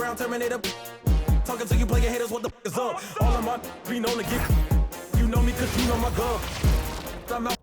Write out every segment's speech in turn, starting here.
ground, Terminator. Talking to you player haters, what the f is up? All of my be known to get. You know me cause you know my girl. I'm out.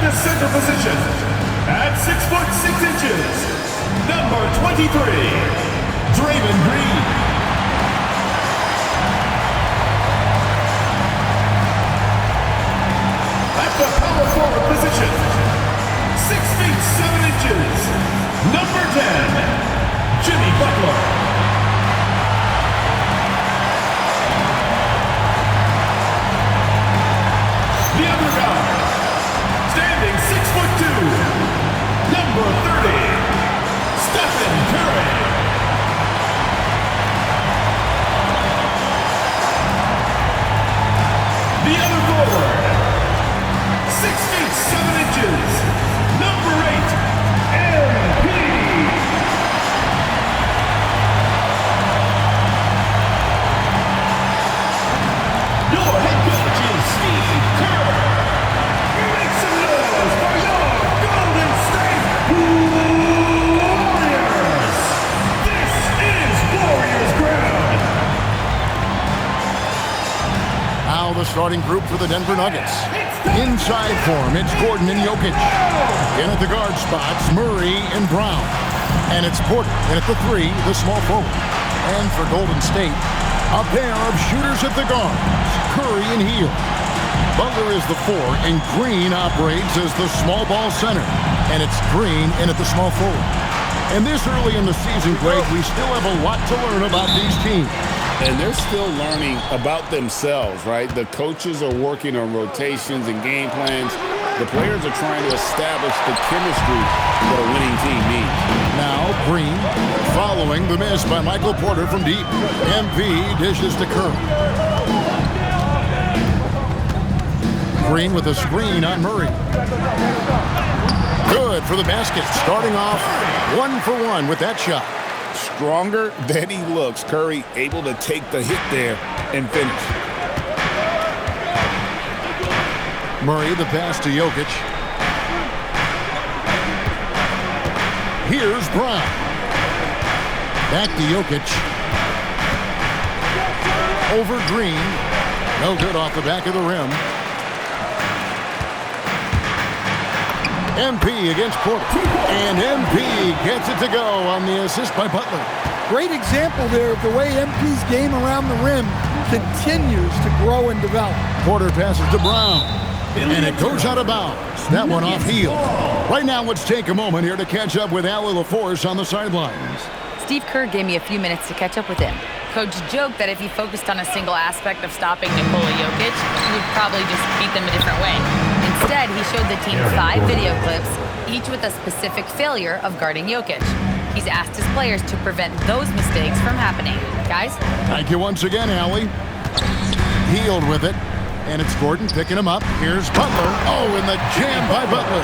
Center position at 6'6", number 23, Draymond Green. At the power forward position, 6'7", number 10, Jimmy Butler. The other guy, standing 6'2", number 30, Stephen Curry. The other forward, 6'7", number 8, MP. Your head coach is Steve Kerr. Make some noise for your Golden State Warriors! This is Warriors ground! Now the starting group for the Denver Nuggets. Inside form, it's Gordon and Jokic. In at the guard spots, Murray and Brown. And it's Porter. And at the 3, the small forward. And for Golden State, a pair of shooters at the guards, Curry and Hield. Butler is the 4, and Green operates as the small ball center. And it's Green in at the small forward. And this early in the season, Greg, we still have a lot to learn about these teams. And they're still learning about themselves, right? The coaches are working on rotations and game plans. The players are trying to establish the chemistry that a winning team needs. Now Green, following the miss by Michael Porter from deep. MP dishes to Curry. Green with a screen on Murray. Good for the basket. Starting off 1 for 1 with that shot. Stronger than he looks. Curry able to take the hit there and finish. Murray the pass to Jokic. Here's Brown. Back to Jokic. Over Green. No good off the back of the rim. MP against Porter. And MP gets it to go on the assist by Butler. Great example there of the way MP's game around the rim continues to grow and develop. Porter passes to Brown. And it goes out of bounds. That one off Hield. Right now, let's take a moment here to catch up with Allie LaForce on the sidelines. Steve Kerr gave me a few minutes to catch up with him. Coach joked that if he focused on a single aspect of stopping Nikola Jokic, he would probably just beat them a different way. Instead, he showed the team 5 video clips, each with a specific failure of guarding Jokic. He's asked his players to prevent those mistakes from happening. Guys? Thank you once again, Allie. Hield with it. And it's Gordon picking him up. Here's Butler. Oh, and the jam by Butler.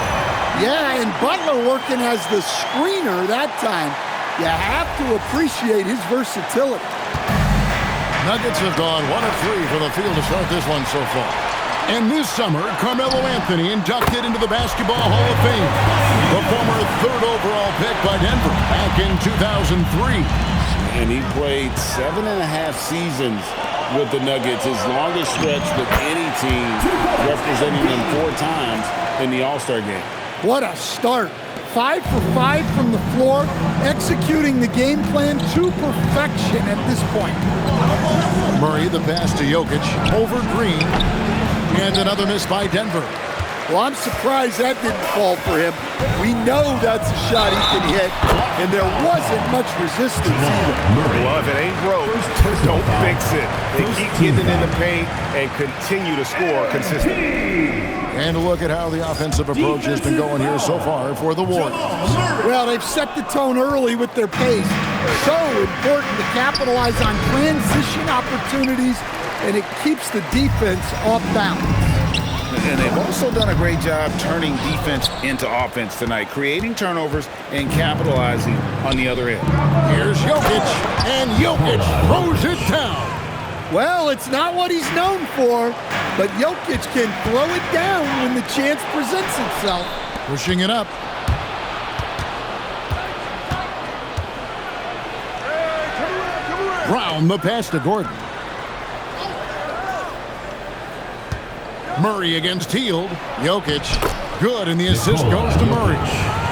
Yeah, and Butler working as the screener that time. You have to appreciate his versatility. Nuggets have gone 1 of 3 for the field to start this one so far. And this summer, Carmelo Anthony inducted into the Basketball Hall of Fame. The former 3rd overall pick by Denver back in 2003. And he played 7.5 seasons with the Nuggets, his longest stretch with any team, representing them 4 times in the All-Star game. What a start. 5 for 5 from the floor, executing the game plan to perfection at this point. Murray the pass to Jokic, over Green, and another miss by Denver. Well, I'm surprised that didn't fall for him. We know that's a shot he can hit, and there wasn't much resistance either. Well, if it ain't broke, don't fix it. They keep getting in the paint and continue to score consistently. And look at how the offensive approach has been going here so far for the Warriors. Well, they've set the tone early with their pace. So important to capitalize on transition opportunities, and it keeps the defense off balance. And they've also done a great job turning defense into offense tonight, creating turnovers and capitalizing on the other end. Here's Jokic, and Jokic throws it down. Well, it's not what he's known for, but Jokic can throw it down when the chance presents itself. Pushing it up. Brown, the pass to Gordon. Murray against Hield. Jokic, good, and the assist goes to Murray.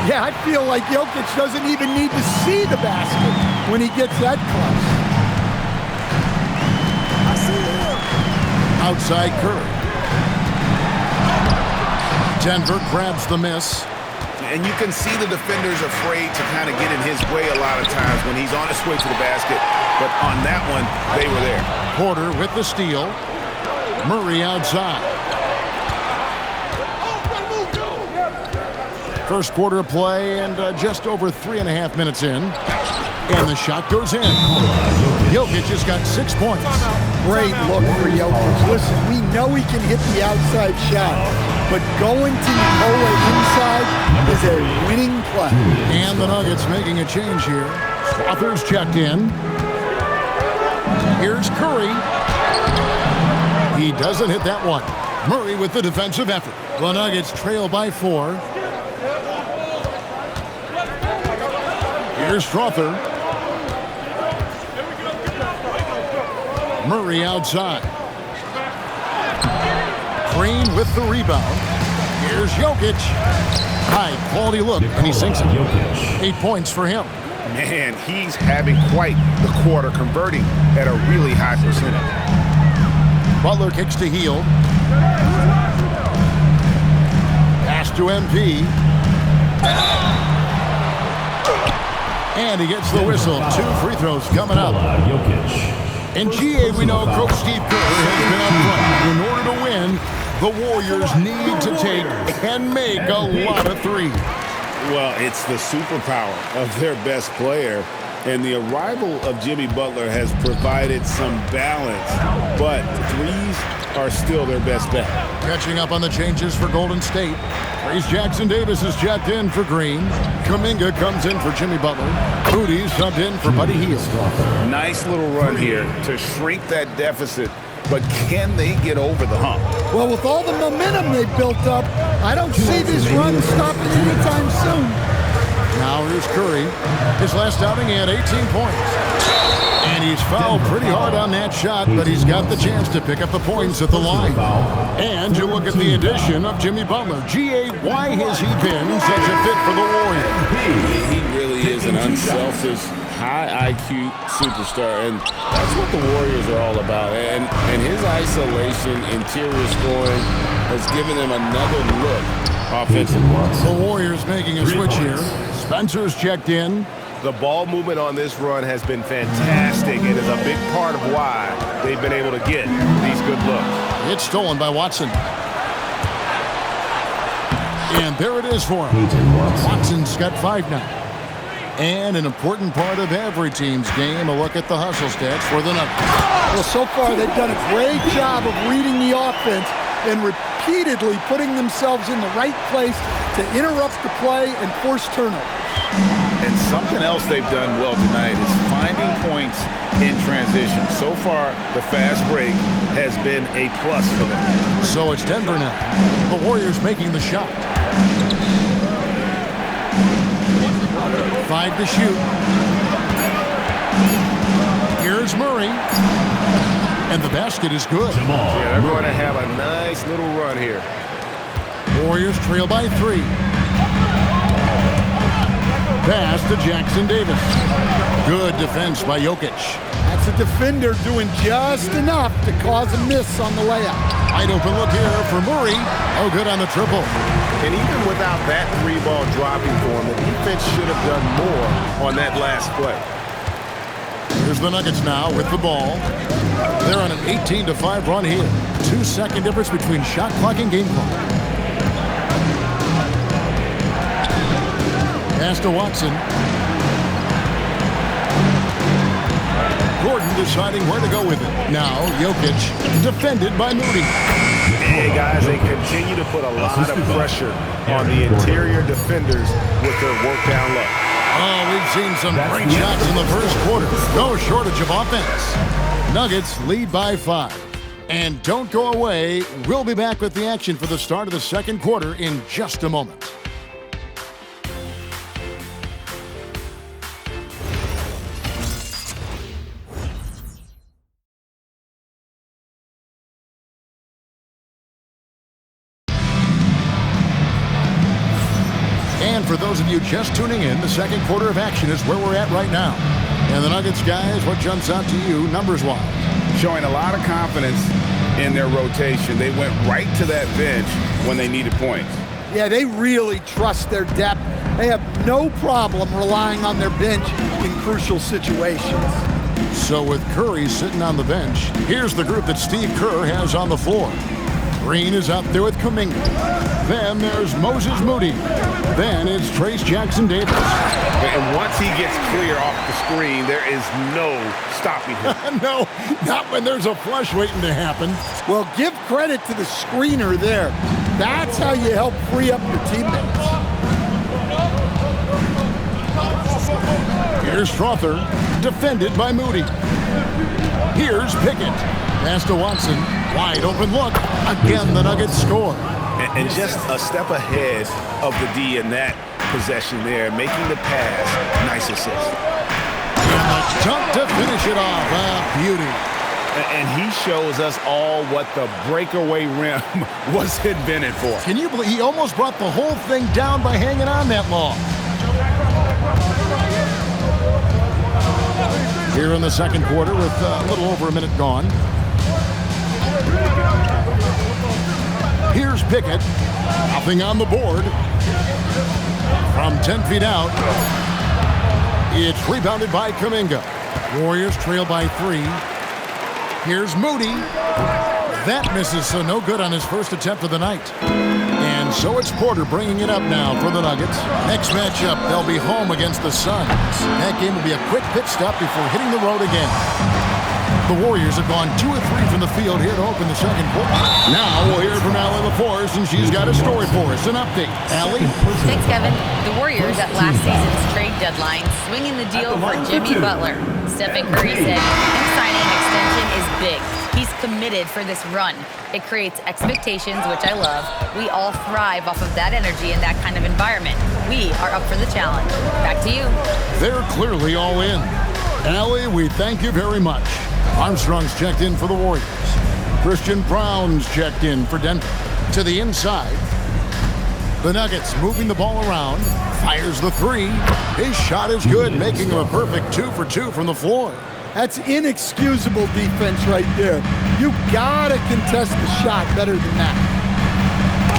Yeah, I feel like Jokic doesn't even need to see the basket when he gets that close. Outside Curry. Denver grabs the miss. And you can see the defenders afraid to kind of get in his way a lot of times when he's on his way to the basket. But on that one, they were there. Porter with the steal. Murray outside. First quarter of play and just over 3.5 minutes in. And the shot goes in. Jokic has got 6 points. Great look for Jokic. Listen, we know he can hit the outside shot, but going to Nikola inside is a winning play. And the Nuggets making a change here. Authors checked in. Here's Curry. He doesn't hit that one. Murray with the defensive effort. The Nuggets trail by 4. Here's Strother. Murray outside. Green with the rebound. Here's Jokic. High quality look, and he sinks it. 8 points for him. Man, he's having quite the quarter, converting at a really high percentage. Butler kicks to Hield. Pass to MP. And he gets the whistle. 2 free throws coming up. In GA, we know Coach Steve Kerr has been up front. In order to win, the Warriors need to take and make a lot of threes. Well, it's the superpower of their best player, and the arrival of Jimmy Butler has provided some balance, but threes are still their best bet. Catching up on the changes for Golden State. Trace Jackson Davis is checked in for Green. Kuminga comes in for Jimmy Butler. Moody subbed in for Buddy Hield. Nice little run here to shrink that deficit, but can they get over the hump? Well, with all the momentum they've built up, I don't see this run stopping anytime soon. Now here's Curry. His last outing, he had 18 points. And he's fouled pretty hard on that shot, but he's got the chance to pick up the points at the line. And you look at the addition of Jimmy Butler. G.A., why has he been such a fit for the Warriors? He really is an unselfish, high IQ superstar, and that's what the Warriors are all about. And his isolation, interior scoring has given them another look offensively. The Warriors making a switch here. Spencer's checked in. The ball movement on this run has been fantastic and is a big part of why they've been able to get these good looks. It's stolen by Watson. And there it is for him. Watson's got 5 now. And an important part of every team's game, a look at the hustle stats for the Nuggets. Well, so far they've done a great job of reading the offense and repeatedly putting themselves in the right place to interrupt the play and force turnovers. And something else they've done well tonight is finding points in transition. So far, the fast break has been a plus for them. So it's Denver now. The Warriors making the shot. 5 to shoot. Here's Murray. And the basket is good. Yeah, they're going to have a nice little run here. Warriors trail by 3. Pass to Jackson Davis. Good defense by Jokic. That's a defender doing just enough to cause a miss on the layup. Wide open look here for Murray. Oh, good on the triple. And even without that 3-ball dropping for him, the defense should have done more on that last play. Here's the Nuggets now with the ball. They're on an 18-5 run here. 2-second difference between shot clock and game clock. Pass to Watson. Gordon deciding where to go with it. Now, Jokic, defended by Moody. Hey, guys, they continue to put a lot of pressure on the interior defenders with their work down low. Oh, we've seen some great shots in the first quarter. No shortage of offense. Nuggets lead by 5. And don't go away. We'll be back with the action for the start of the second quarter in just a moment. And for those of you just tuning in, the second quarter of action is where we're at right now. And the Nuggets, guys, what jumps out to you numbers-wise? Showing a lot of confidence in their rotation. They went right to that bench when they needed points. Yeah, they really trust their depth. They have no problem relying on their bench in crucial situations. So with Curry sitting on the bench, here's the group that Steve Kerr has on the floor. Green is out there with Kuminga. Then there's Moses Moody. Then it's Trace Jackson-Davis. And once he gets clear off the screen, there is no stopping him. No, not when there's a flush waiting to happen. Well, give credit to the screener there. That's how you help free up your teammates. Here's Strother, defended by Moody. Here's Pickett. Pass to Watson. Wide open look. Again, the Nuggets score. And just a step ahead of the D in that possession there, making the pass. Nice assist. And the dunk to finish it off. Beauty. And he shows us all what the breakaway rim was invented for. Can you believe he almost brought the whole thing down by hanging on that long? Here in the second quarter with a little over a minute gone. Here's Pickett. Nothing on the board. From 10 feet out. It's rebounded by Kuminga. Warriors trail by 3. Here's Moody. That misses, so no good on his first attempt of the night. And so it's Porter bringing it up now for the Nuggets. Next matchup, they'll be home against the Suns. That game will be a quick pit stop before hitting the road again. The Warriors have gone 2 of 3 from the field here to open the second quarter. Now we'll hear from Allie LaForce, and she's got a story for us. An update. Allie? Thanks, Kevin. The Warriors at last season's trade deadline swinging the deal for Jimmy Butler. Stephen Curry said him signing an extension is big. He's committed for this run. It creates expectations, which I love. We all thrive off of that energy in that kind of environment. We are up for the challenge. Back to you. They're clearly all in. Allie, we thank you very much. Armstrong's checked in for the Warriors. Christian Brown's checked in for Denver. To the inside. The Nuggets moving the ball around. Fires the 3. His shot is good, making him a perfect 2 for 2 from the floor. That's inexcusable defense right there. You gotta contest the shot better than that.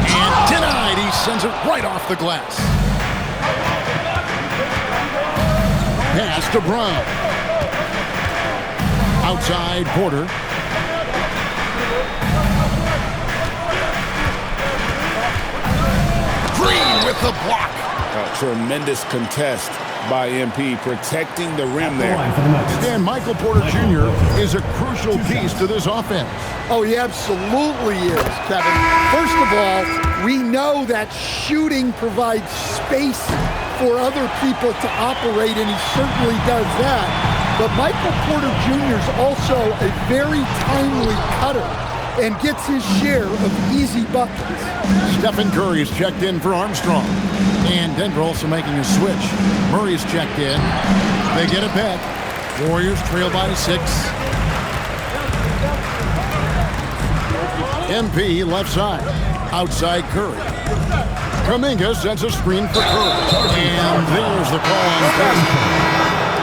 And denied. He sends it right off the glass. Pass to Brown. Outside Porter. Green with the block. A tremendous contest by MP, protecting the rim there. And Michael Porter Jr. is a crucial piece to this offense. Oh, he absolutely is, Kevin. First of all, we know that shooting provides space for other people to operate, and he certainly does that. But Michael Porter Jr. is also a very timely cutter and gets his share of easy buckets. Stephen Curry's checked in for Armstrong. And Denver also making a switch. Murray's checked in. They get it back. Warriors trail by 6. MP left side. Outside Curry. Kuminga sends a screen for Curry. And there's the call on Curry.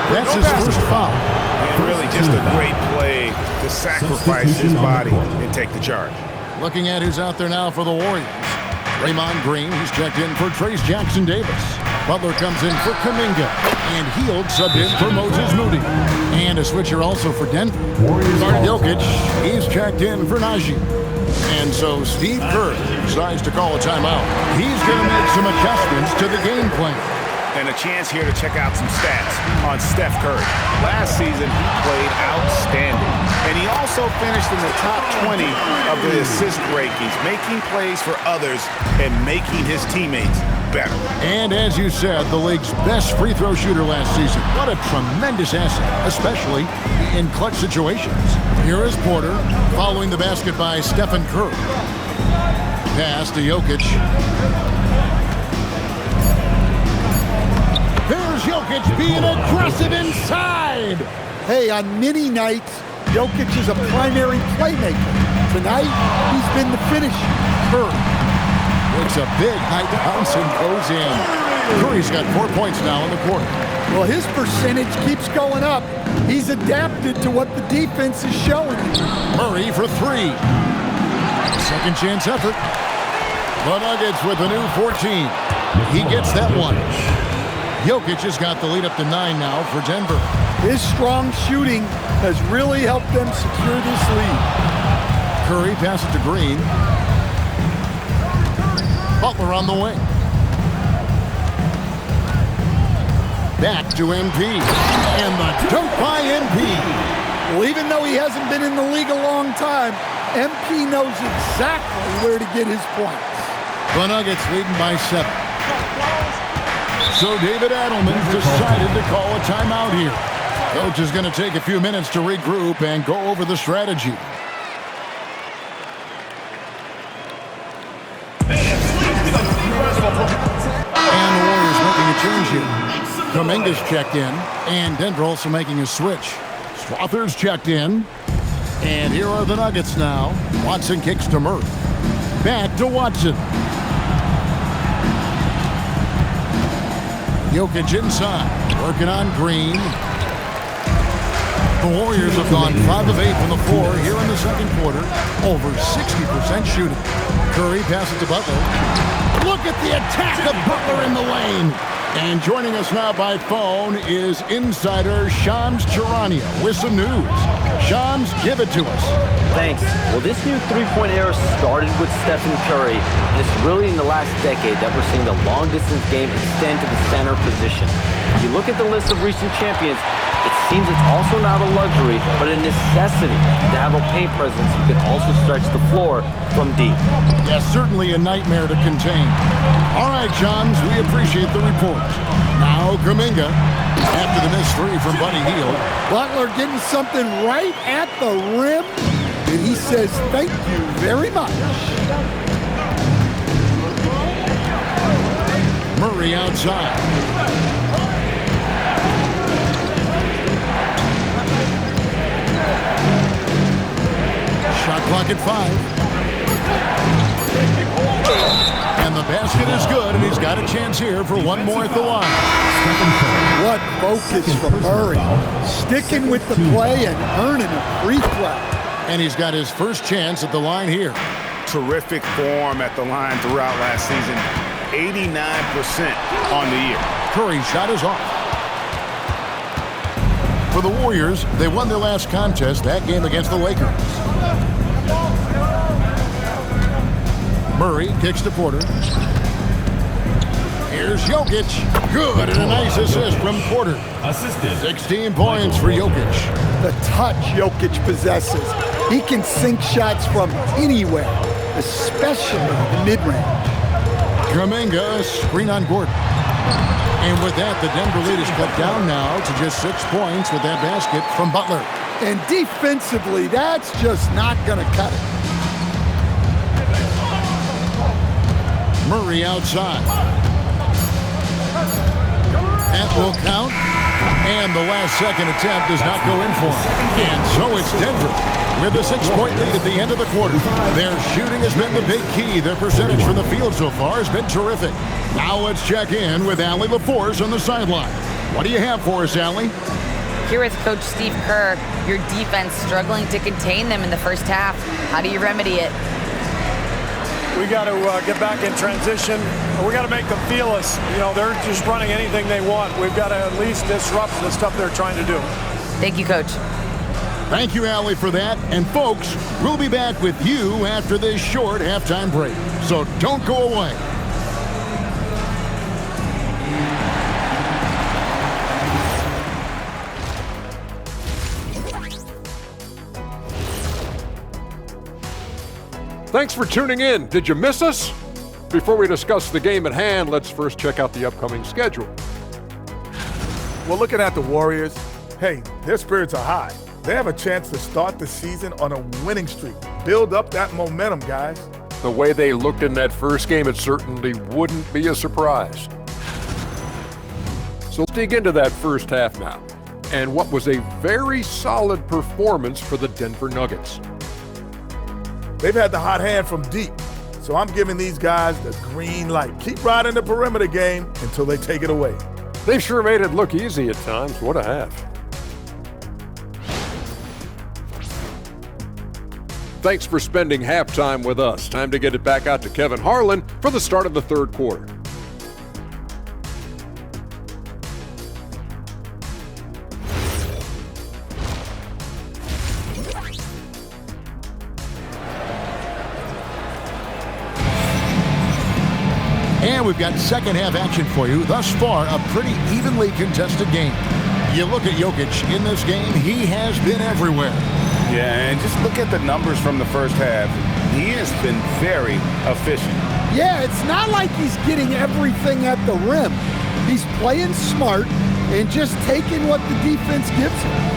That's his first foul. And really just a great play to sacrifice his body and take the charge. Looking at who's out there now for the Warriors. Draymond Green, he's checked in for Trace Jackson-Davis. Butler comes in for Kuminga. And Hield subbed in for Moses Moody. And a switcher also for Denver. Jokic, he's checked in for Najee. And so Steve Kerr decides to call a timeout. He's going to make some adjustments to the game plan. And a chance here to check out some stats on Steph Curry. Last season, he played outstanding. And he also finished in the top 20 of the assist rankings, making plays for others and making his teammates better. And as you said, the league's best free throw shooter last season. What a tremendous asset, especially in clutch situations. Here is Porter, following the basket by Stephen Curry. Pass to Jokic. There's Jokic being aggressive inside. Hey, on many nights, Jokic is a primary playmaker. Tonight, he's been the finisher. Curry It's a big high bounce and goes in. Curry's got 4 points now in the quarter. Well, his percentage keeps going up. He's adapted to what the defense is showing him. Murray for three. Second chance effort. The Nuggets with a new 14. He gets that one. Jokic has got the lead up to 9 now for Denver. His strong shooting has really helped them secure this lead. Curry passes to Green. Butler on the wing. Back to MP. And the dunk by MP. Well, even though he hasn't been in the league a long time, MP knows exactly where to get his points. The Nuggets leading by 7. So David Adelman decided to call a timeout here. Coach is going to take a few minutes to regroup and go over the strategy. And the Warriors making a change here. Kuminga's checked in, and Denver also making a switch. Swathers checked in, and here are the Nuggets now. Watson kicks to Murray. Back to Watson. Jokic inside, working on Green. The Warriors have gone 5 of 8 from the floor here in the second quarter. Over 60% shooting. Curry passes to Butler. Look at the attack of Butler in the lane. And joining us now by phone is insider Shams Charania with some news. Shams, give it to us. Thanks. Well, this new three-point era started with Stephen Curry, and it's really in the last decade that we're seeing the long-distance game extend to the center position. If you look at the list of recent champions, it seems it's also not a luxury, but a necessity to have a paint presence who can also stretch the floor from deep. Yeah, certainly a nightmare to contain. All right, Shams, we appreciate the report. Now Kuminga, after the missed three from Buddy Hield. Butler getting something right at the rim, and he says thank you very much. Murray outside. Shot clock at 5. And the basket is good, and he's got a chance here for one more at the line. What focus from Murray. Sticking with the play and earning a free throw. And he's got his first chance at the line here. Terrific form at the line throughout last season. 89% on the year. Curry's shot is off. For the Warriors, they won their last contest, that game against the Lakers. Murray kicks to Porter. Here's Jokic. Good, and a nice assist from Porter. Assisted. 16 points for Jokic. The touch Jokic possesses. He can sink shots from anywhere, especially the mid-range. Kuminga, screen on Gordon. And with that, the Denver lead is cut down now to just 6 points with that basket from Butler. And defensively, that's just not going to cut it. Murray outside. That will count. And the last second attempt does not go in for him. And so it's Denver with a 6-point lead at the end of the quarter. Their shooting has been the big key. Their percentage from the field so far has been terrific. Now let's check in with Allie LaForce on the sideline. What do you have for us, Allie? Here with Coach Steve Kerr, your defense struggling to contain them in the first half. How do you remedy it? We got to get back in transition. We got to make them feel us. You know, they're just running anything they want. We've got to at least disrupt the stuff they're trying to do. Thank you, Coach. Thank you, Allie, for that. And folks, we'll be back with you after this short halftime break. So don't go away. Thanks for tuning in. Did you miss us? Before we discuss the game at hand, let's first check out the upcoming schedule. Well, looking at the Warriors, hey, their spirits are high. They have a chance to start the season on a winning streak. Build up that momentum, guys. The way they looked in that first game, it certainly wouldn't be a surprise. So let's dig into that first half now, and what was a very solid performance for the Denver Nuggets. They've had the hot hand from deep, so I'm giving these guys the green light. Keep riding the perimeter game until they take it away. They've sure made it look easy at times. What a half. Thanks for spending halftime with us. Time to get it back out to Kevin Harlan for the start of the third quarter. And we've got second half action for you. Thus far, a pretty evenly contested game. You look at Jokic in this game, he has been everywhere. Yeah, and just look at the numbers from the first half. He has been very efficient. Yeah, it's not like he's getting everything at the rim. He's playing smart and just taking what the defense gives him.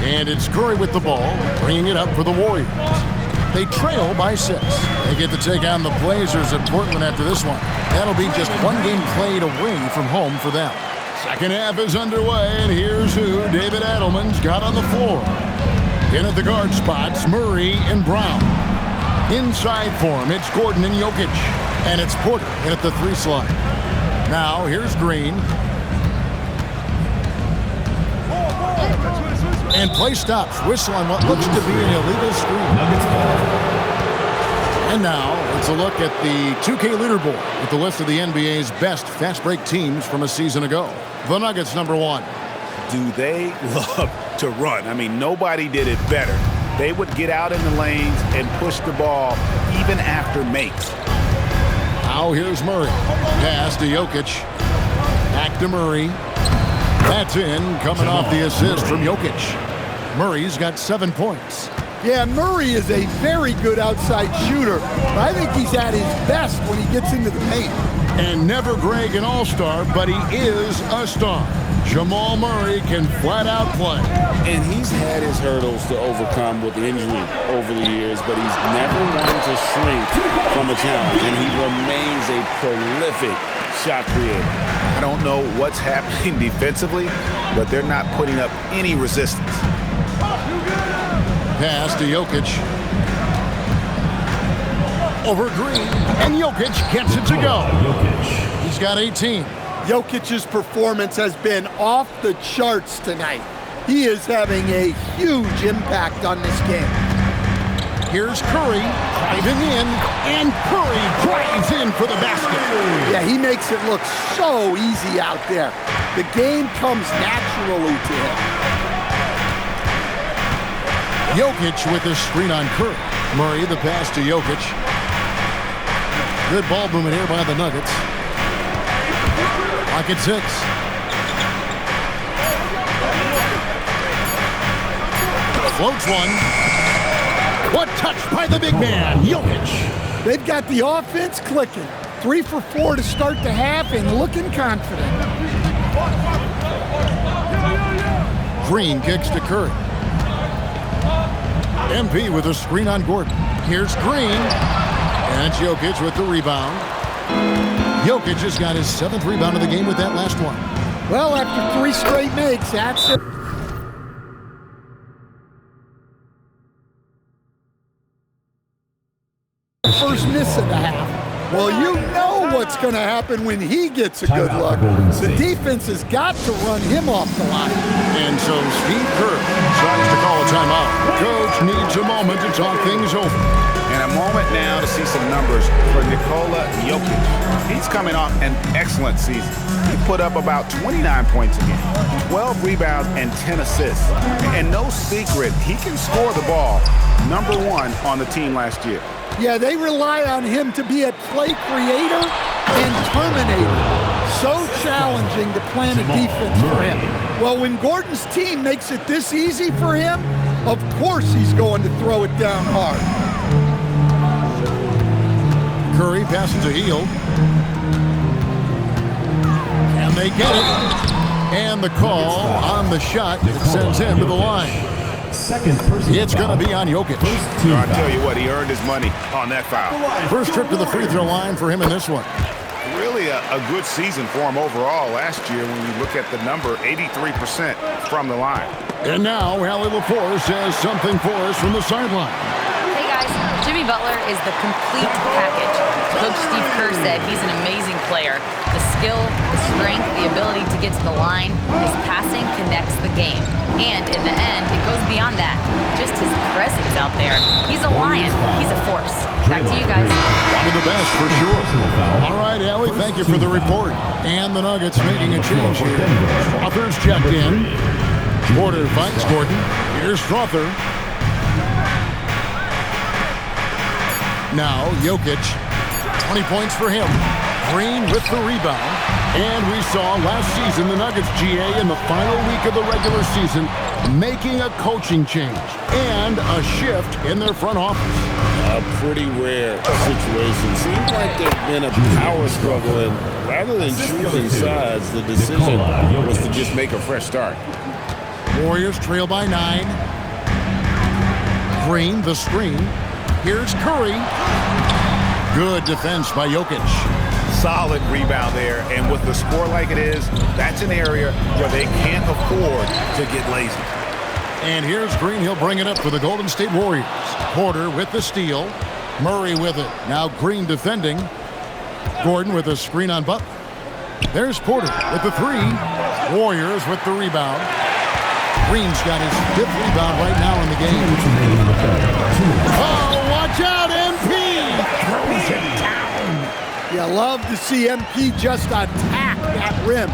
And it's Curry with the ball, bringing it up for the Warriors. They trail by 6. They get to take on the Blazers at Portland after this one. That'll be just one game played away from home for them. Second half is underway, and here's who David Adelman's got on the floor. In at the guard spots, Murray and Brown. Inside for him, it's Gordon and Jokic. And it's Porter in at the 3 slot. Now, here's Green. And play stops. Whistle on what looks to be an illegal screen. And now, it's a look at the 2K leaderboard with the list of the NBA's best fast break teams from a season ago. The Nuggets, number 1. Do they love to run? I mean, nobody did it better. They would get out in the lanes and push the ball even after makes. Now here's Murray. Pass to Jokic. Back to Murray. That's in, coming off the assist from Jokic. Murray's got 7 points. Yeah, Murray is a very good outside shooter. I think he's at his best when he gets into the paint. And never Greg an all-star, but he is a star. Jamal Murray can flat out play. And he's had his hurdles to overcome with injury over the years, but he's never wanted to shrink from a challenge, and he remains a prolific shot creator. I don't know what's happening defensively, but they're not putting up any resistance. Pass to Jokic. Over Green, and Jokic gets it to go. He's got 18. Jokic's performance has been off the charts tonight. He is having a huge impact on this game. Here's Curry driving in, and Curry drives in for the basket. Yeah, he makes it look so easy out there. The game comes naturally to him. Jokic with the screen on Curry. Murray the pass to Jokic. Good ball movement here by the Nuggets. Clock at 6. Floats one. What touch by the big man, Jokic. They've got the offense clicking. 3 for 4 to start the half and looking confident. Green kicks to Curry. MP with a screen on Gordon. Here's Green. And Jokic with the rebound. Jokic has got his 7th rebound of the game with that last one. Well, after 3 straight makes, that's it. First miss of the half. Well, you know what's going to happen when he gets a good look. The defense has got to run him off the line. And so Steve Kerr tries to call a timeout. Coach needs a moment to talk things over. And a moment now to see some numbers for Nikola Jokic. He's coming off an excellent season. He put up about 29 points a game, 12 rebounds, and 10 assists. And no secret, he can score the ball. Number 1 on the team last year. Yeah, they rely on him to be a play creator and terminator. so challenging to plan a defense for him. Well, when Gordon's team makes it this easy for him, of course he's going to throw it down hard. Curry passes to Hield. And they get it. And the call on the shot that sends him to the line. It's going to be on Jokic. I'll tell you what, he earned his money on that foul. First trip to the free throw line for him in this one. Really a good season for him overall last year when you look at the number, 83% from the line. And now, Allie LaForce has something for us from the sideline. Hey guys, Jimmy Butler is the complete package. Coach Steve Kerr said he's an amazing player. The skill, the strength, the ability to get to the line, his passing connects the game. And in the end, it goes beyond that. Just his presence out there. He's a lion. He's a force. Back to you guys. One of the best, for sure. All right, Allie, thank you for the report. And the Nuggets making a change here. Strother's checked in. Porter fights Gordon. Here's Strother. Now, Jokic. 20 points for him. Green with the rebound. And we saw last season the Nuggets, GA, in the final week of the regular season, making a coaching change and a shift in their front office. A pretty rare situation. Seems like there's been a power struggle, and rather than choosing sides, the decision was to just make a fresh start. Warriors trail by 9. Green, the screen. Here's Curry. Good defense by Jokic. Solid rebound there, and with the score like it is, that's an area where they can't afford to get lazy. And here's Green. He'll bring it up for the Golden State Warriors. Porter with the steal. Murray with it. Now Green defending. Gordon with a screen on Butler. There's Porter with the 3. Warriors with the rebound. Green's got his 5th rebound right now in the game. Oh, watch out, MP! Throws it down. You love to see MP just attack that rim.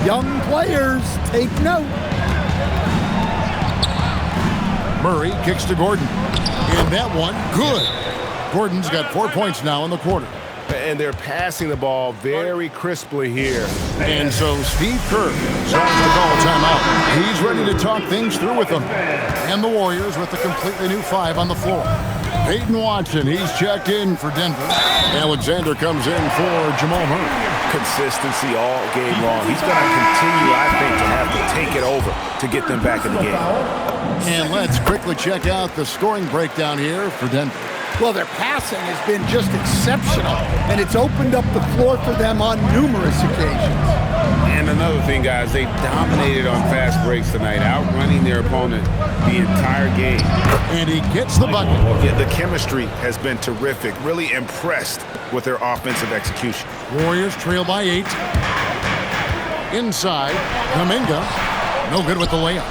Young players, take note. Murray kicks to Gordon. And that one, good. Gordon's got 4 points now in the quarter. And they're passing the ball very crisply here. And so Steve Kerr tries to call a timeout. He's ready to talk things through with them. And the Warriors with a completely new 5 on the floor. Peyton Watson, he's checked in for Denver. Alexander comes in for Jamal Murray. Consistency all game long. He's going to continue, I think, to have to take it over to get them back in the game. And let's quickly check out the scoring breakdown here for Denver. Well, their passing has been just exceptional, and it's opened up the floor for them on numerous occasions. And another thing, guys, they dominated on fast breaks tonight, outrunning their opponent the entire game. And he gets the bucket. Yeah, the chemistry has been terrific. Really impressed with their offensive execution. Warriors trail by 8. Inside, Kuminga. No good with the layup.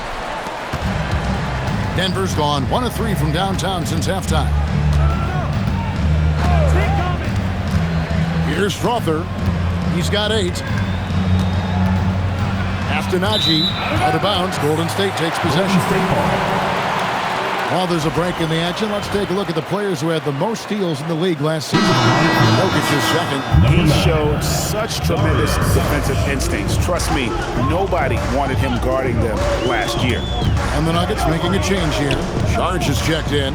Denver's gone 1 of 3 from downtown since halftime. Here's Strother. He's got 8. Astanaji out of bounds. Golden State takes possession. While there's a break in the action, let's take a look at the players who had the most steals in the league last season. Jokic is second. He showed such tremendous defensive instincts. Trust me, nobody wanted him guarding them last year. And the Nuggets making a change here. Charge is checked in.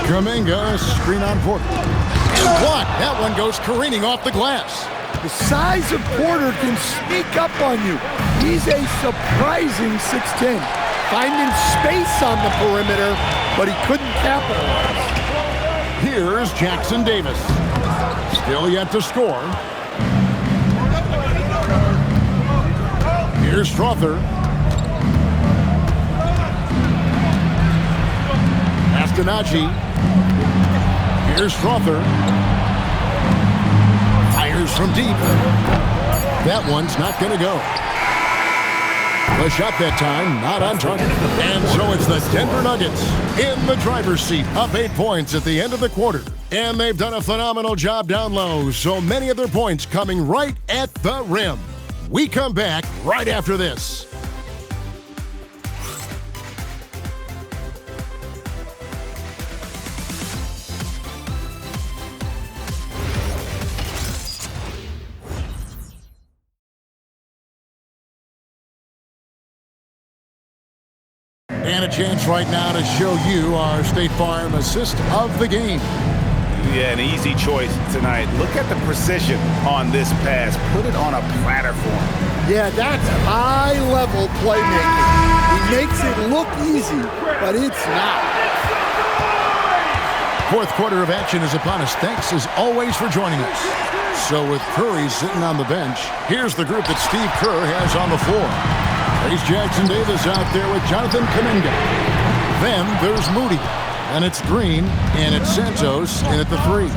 Kuminga, screen on Porter. And blocked. That one goes careening off the glass. The size of Porter can sneak up on you. He's a surprising 6'10", finding space on the perimeter, but he couldn't capitalize. Here's Jackson Davis. Still yet to score. Here's Strother. Astanaji. Here's Strother. Fires from deep. That one's not going to go. The shot that time, not on target. And so it's the Denver Nuggets in the driver's seat, up 8 points at the end of the quarter. And they've done a phenomenal job down low, so many of their points coming right at the rim. We come back right after this. And a chance right now to show you our State Farm assist of the game. Yeah, an easy choice tonight. Look at the precision on this pass. Put it on a platter for him. Yeah, that's high-level playmaking. He makes it look easy, but it's not. Fourth quarter of action is upon us. Thanks, as always, for joining us. So with Curry sitting on the bench, here's the group that Steve Kerr has on the floor. There's Jackson Davis out there with Jonathan Kuminga. Then there's Moody. And it's Green, and it's Santos in at the 3.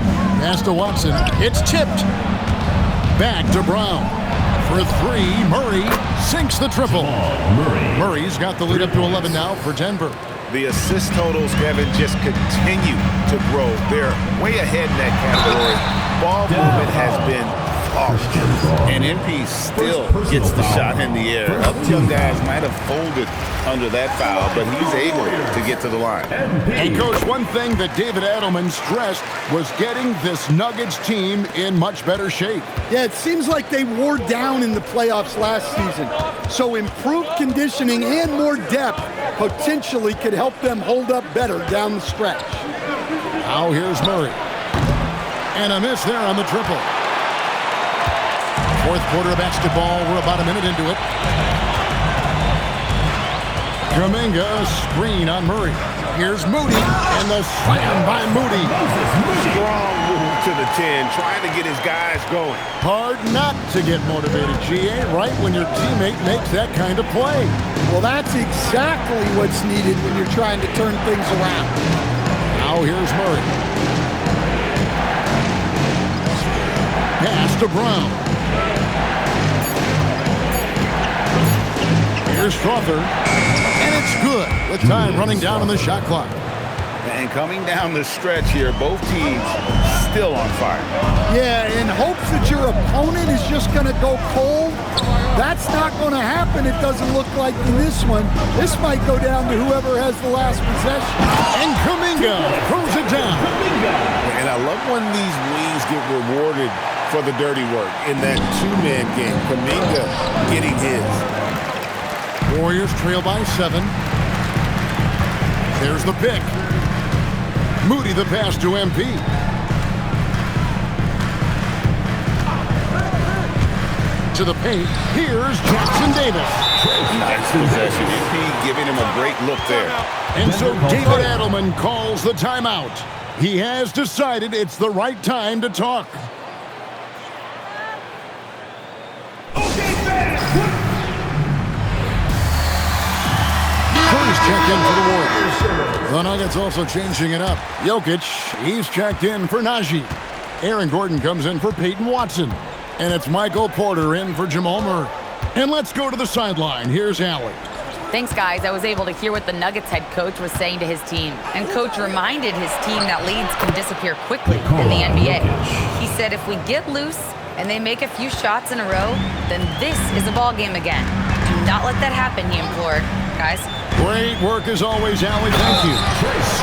Pass to Watson. It's tipped. Back to Brown. For 3, Murray sinks the triple. Murray's got the lead up to 11 now for Denver. The assist totals, Kevin, just continue to grow. They're way ahead in that category. Ball movement has been flawless. And MP still gets the shot in the air. Other young guys might have folded under that foul, but he's able to get to the line. And, Coach, one thing that David Adelman stressed was getting this Nuggets team in much better shape. Yeah, it seems like they wore down in the playoffs last season. So improved conditioning and more depth potentially could help them hold up better down the stretch. Now here's Murray. And a miss there on the triple. Fourth quarter of basketball. We're about a minute into it. Kuminga, screen on Murray. Here's Moody, and the slam by Moody. Strong move to the 10, trying to get his guys going. Hard not to get motivated, GA, right when your teammate makes that kind of play. Well, that's exactly what's needed when you're trying to turn things around. Now here's Murray. Pass to Brown. Here's Strother. And it's good with time running down on the shot clock. And coming down the stretch here, both teams still on fire. Yeah, in hopes that your opponent is just going to go cold, that's not going to happen. It doesn't look like in this one. This might go down to whoever has the last possession. And Kuminga throws it down. And I love when these wings get rewarded for the dirty work in that two-man game. Kuminga getting his. Warriors trail by 7. There's the pick. Moody the pass to MP. To the paint. Here's Jackson Davis. Nice possession. MP giving him a great look there. And so David Adelman calls the timeout. He has decided it's the right time to talk. Checked in for the Warriors. The Nuggets also changing it up. Jokic, he's checked in for Najee. Aaron Gordon comes in for Peyton Watson. And it's Michael Porter in for Jamal Murray. And let's go to the sideline. Here's Allie. Thanks, guys. I was able to hear what the Nuggets head coach was saying to his team. And coach reminded his team that leads can disappear quickly in the NBA. He said if we get loose and they make a few shots in a row, then this is a ball game again. Do not let that happen, he implored. Guys. Great work as always, Allie. Thank you.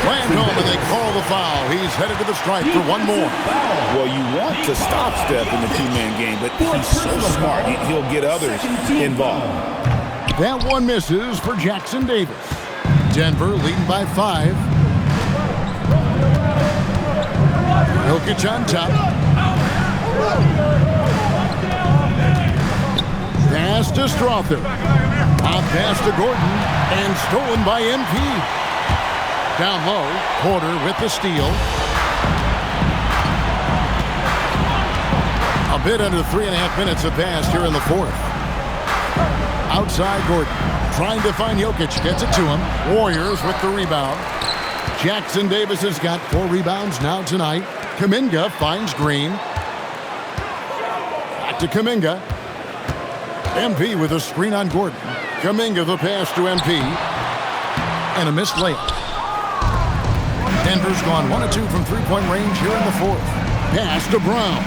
Slammed home and they call the foul. He's headed to the stripe for one more. Well, you want to stop Steph in the two-man game, but he's so smart. He'll get others involved. That one misses for Jackson Davis. Denver leading by 5. Jokic on top. Pass to Strother. Pop pass to Gordon, and stolen by MP. Down low, Porter with the steal. A bit under 3.5 minutes have passed here in the fourth. Outside Gordon, trying to find Jokic, gets it to him. Warriors with the rebound. Jackson Davis has got 4 rebounds now tonight. Kuminga finds Green. Back to Kuminga. MP with a screen on Gordon. Kuminga the pass to MP. And a missed layup. Denver's gone 1 of 2 from three-point range here in the fourth. Pass to Brown.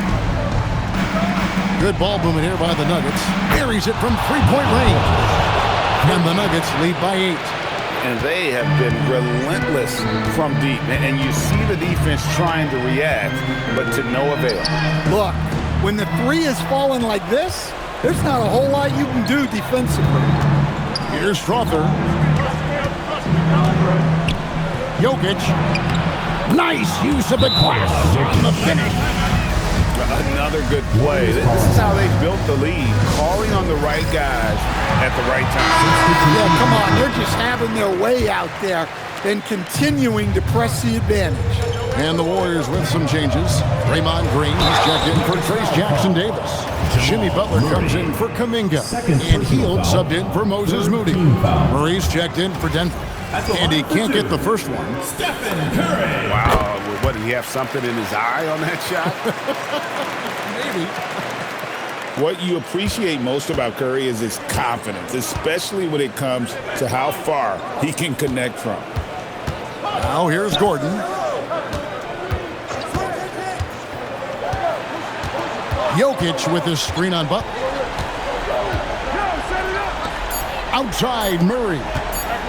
Good ball movement here by the Nuggets. Buries it from three-point range. And the Nuggets lead by 8. And they have been relentless from deep. And you see the defense trying to react, but to no avail. Look, when the 3 is falling like this, there's not a whole lot you can do defensively. Here's Strother. Jokic. Nice use of the glass on the finish. Another good play. This is how they built the lead, calling on the right guys at the right time. Yeah, come on. They're just having their way out there and continuing to press the advantage. And the Warriors with some changes. Draymond Green has checked in for Trace Jackson-Davis. Jimmy Butler comes in for Kuminga. And Hield subbed in for Moses Moody. Murray's checked in for Denver. And he can't get the first one. Stephen Curry. Wow, what, did he have something in his eye on that shot? Maybe. What you appreciate most about Curry is his confidence, especially when it comes to how far he can connect from. Now here's Gordon. Jokic with his screen on Butler. Outside Murray.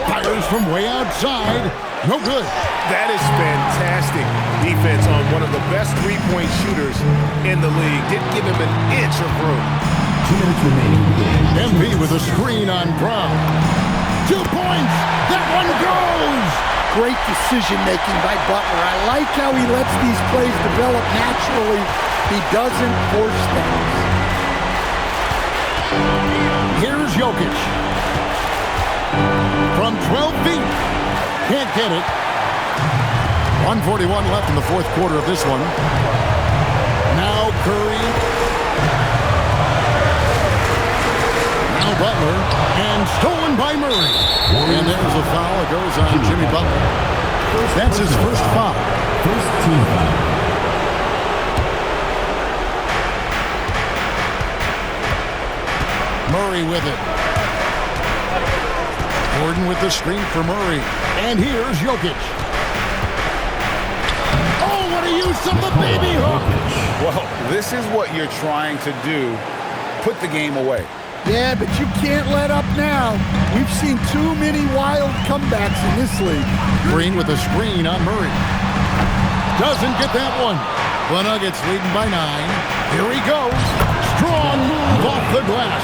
Fires from way outside. No good. That is fantastic defense on one of the best three-point shooters in the league. Didn't give him an inch of room. 2 minutes remaining. MB with a screen on Brown. 2 points. That one goes. Great decision-making by Butler. I like how he lets these plays develop naturally. He doesn't force things. Here's Jokic. From 12 feet. Can't get it. 1:41 left in the fourth quarter of this one. Now Curry. Now Butler. And stolen by Murray. And there's a foul. It goes on Jimmy Butler. That's his first foul. First team foul. Murray with it. Gordon with the screen for Murray. And here's Jokic. Oh, what a use of the baby hook. Well, this is what you're trying to do. Put the game away. Yeah, but you can't let up now. We've seen too many wild comebacks in this league. Green with a screen on Murray. Doesn't get that one. The Nuggets leading by 9. Here he goes. Strong move off the glass.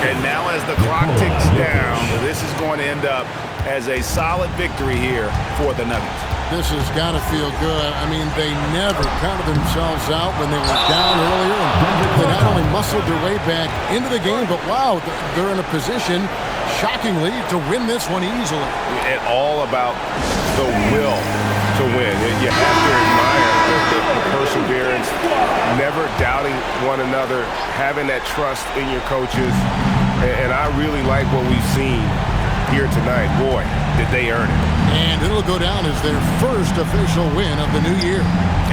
And now as the clock ticks down, this is going to end up as a solid victory here for the Nuggets. This has got to feel good. I mean, they never counted themselves out when they were down earlier. And they not only muscled their way back into the game, but wow, they're in a position, shockingly, to win this one easily. And all about the will to win. You have to admire the perseverance, never doubting one another, having that trust in your coaches. And I really like what we've seen here tonight. Boy, did they earn it. And it'll go down as their first official win of the new year.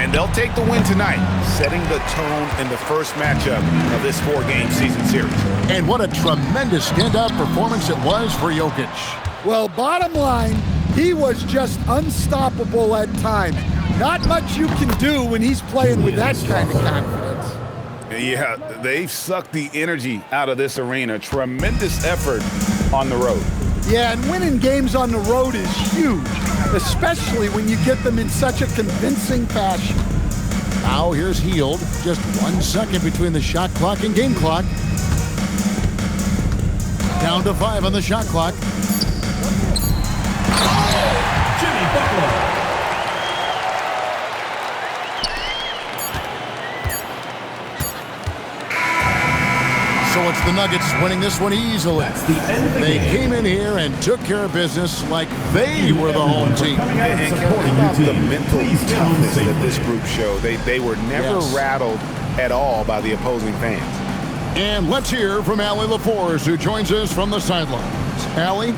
And they'll take the win tonight, setting the tone in the first matchup of this 4-game season series. And what a tremendous standout performance it was for Jokic. Well, bottom line, he was just unstoppable at times. Not much you can do when he's playing with that kind of confidence. Yeah, they've sucked the energy out of this arena. Tremendous effort on the road. Yeah, and winning games on the road is huge, especially when you get them in such a convincing fashion. Now here's Hield. Just 1 second between the shot clock and game clock. Down to 5 on the shot clock. Jimmy Butler. So it's the Nuggets winning this one easily. That's the end of the They game. came in here and took care of business like they were the home team. And Supporting about your the team. mental Please tell toughness them that this group showed. They were never Yes. rattled at all by the opposing fans. And let's hear from Allie LaForce, who joins us from the sidelines. Allie?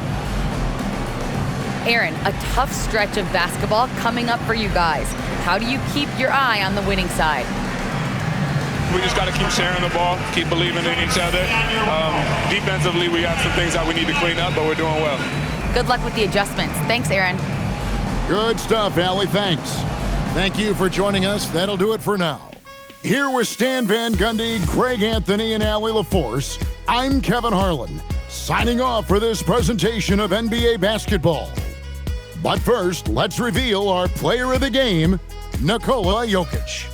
Aaron, a tough stretch of basketball coming up for you guys. How do you keep your eye on the winning side? We just got to keep sharing the ball, keep believing in each other. Defensively, we got some things that we need to clean up, but we're doing well. Good luck with the adjustments. Thanks, Aaron. Good stuff, Allie. Thanks. Thank you for joining us. That'll do it for now. Here with Stan Van Gundy, Greg Anthony, and Allie LaForce, I'm Kevin Harlan, signing off for this presentation of NBA basketball. But first, let's reveal our player of the game, Nikola Jokic.